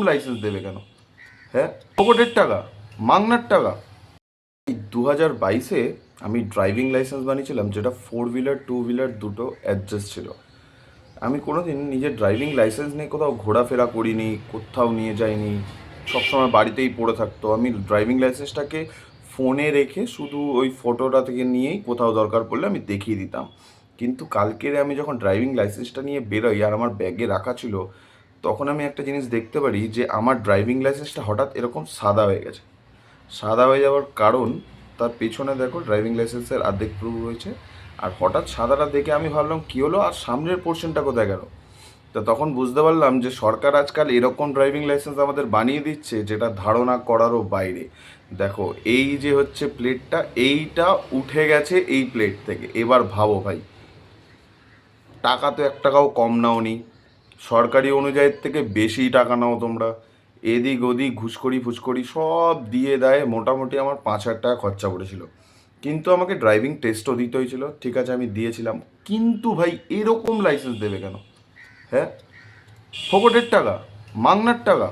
Licence দেবে কেন? হ্যাঁ, পকেটের টাকা, মাংনার টাকা। এই 2022-এ আমি ড্রাইভিং লাইসেন্স বানিয়েছিলাম, যেটা 4 হুইলার 2 হুইলার দুটো অ্যাডজাস্ট ছিল। আমি কোনোদিন নিজের ড্রাইভিং লাইসেন্স নিয়ে কোথাও ঘোরাফেরা করিনি, কোথাও নিয়ে যাইনি, সবসময় বাড়িতেই পড়ে থাকতো। আমি ড্রাইভিং লাইসেন্সটাকে ফোনে রেখে শুধু ওই ফটোটা থেকে নিয়েই কোথাও দরকার পড়লে আমি দেখিয়ে দিতাম। কিন্তু কালকের আমি যখন ড্রাইভিং লাইসেন্সটা নিয়ে বেরোই আর আমার ব্যাগে রাখা ছিল, তখন আমি একটা জিনিস দেখতে পারি যে আমার ড্রাইভিং লাইসেন্সটা হঠাৎ এরকম সাদা হয়ে গেছে। সাদা হয়ে যাওয়ার কারণ, তার পেছনে দেখো ড্রাইভিং লাইসেন্সের অর্ধেক প্রুফ রয়েছে। আর হঠাৎ সাদাটা দেখে আমি ভাবলাম কী হলো, আর সামনের পোর্শনটা কোথায় গেল? তো তখন বুঝতে পারলাম যে সরকার আজকাল এরকম ড্রাইভিং লাইসেন্স আমাদের বানিয়ে দিচ্ছে যেটা ধারণা করারও বাইরে। দেখো, এই যে হচ্ছে প্লেটটা, এইটা উঠে গেছে এই প্লেট থেকে। এবার ভাবো ভাই, টাকা তো 1 টাকাও কম নাওনি, সরকারি অনুযায়ীর থেকে বেশি টাকা নাও তোমরা। এদিক ওদিক ঘুষখড়ি ফুসখড়ি সব দিয়ে দেয়, মোটামুটি আমার 5,000 টাকা খরচা পড়েছিল। কিন্তু আমাকে ড্রাইভিং টেস্টও দিতে হয়েছিল, ঠিক আছে আমি দিয়েছিলাম। কিন্তু ভাই এরকম লাইসেন্স দেবে কেন? হ্যাঁ, ফোকটের টাকা, মাংনার টাকা।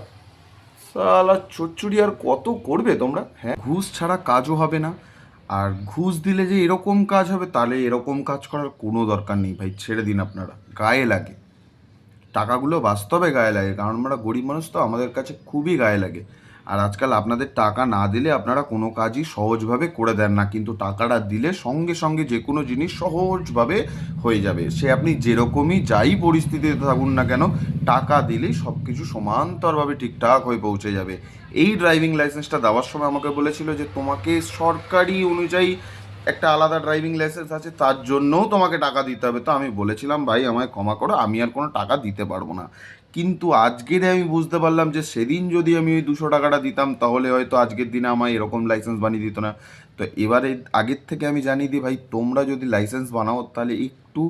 সালা চচ্চড়ি আর কত করবে তোমরা? হ্যাঁ, ঘুষ ছাড়া কাজও হবে না। আর ঘুষ দিলে যে এরকম কাজ হবে, তাহলে এরকম কাজ করার কোনো দরকার নেই ভাই, ছেড়ে দিন আপনারা। গায়ে লাগে, টাকাগুলো বাস্তবে গায়ে লাগে, কারণ আমরা গরিব মানুষ তো, আমাদের কাছে খুবই গায়ে লাগে। আর আজকাল আপনাদের টাকা না দিলে আপনারা কোনো কাজই সহজভাবে করে দেন না, কিন্তু টাকাটা দিলে সঙ্গে সঙ্গে যে কোনো জিনিস সহজভাবে হয়ে যাবে। সে আপনি যেরকমই যাই পরিস্থিতিতে থাকুন না কেন, টাকা দিলেই সব কিছু সমান্তরভাবে ঠিকঠাক হয়ে পৌঁছে যাবে। এই ড্রাইভিং লাইসেন্সটা দেওয়ার সময় আমাকে বলেছিল যে তোমাকে সরকারি অনুযায়ী একটা আলাদা ড্রাইভিং লাইসেন্স আছে, তার জন্যও তোমাকে টাকা দিতে হবে। তো আমি বলেছিলাম ভাই আমায় ক্ষমা করো, আমি আর কোনো টাকা দিতে পারবো না। কিন্তু আজকের আমি বুঝতে পারলাম যে সেদিন যদি আমি ওই 200 টাকাটা দিতাম, তাহলে হয়তো আজকের দিনে আমায় এরকম লাইসেন্স বানিয়ে দিত না। তো এবারে আগের থেকে আমি জানিয়ে দিই ভাই, তোমরা যদি লাইসেন্স বানাও তাহলে একটু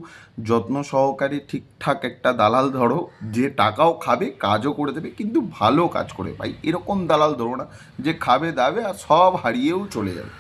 যত্ন সহকারে ঠিকঠাক একটা দালাল ধরো, যে টাকাও খাবে কাজও করে দেবে, কিন্তু ভালো কাজ করে। ভাই এরকম দালাল ধরো না যে খাবে দাবে আর সব হারিয়েও চলে যাবে।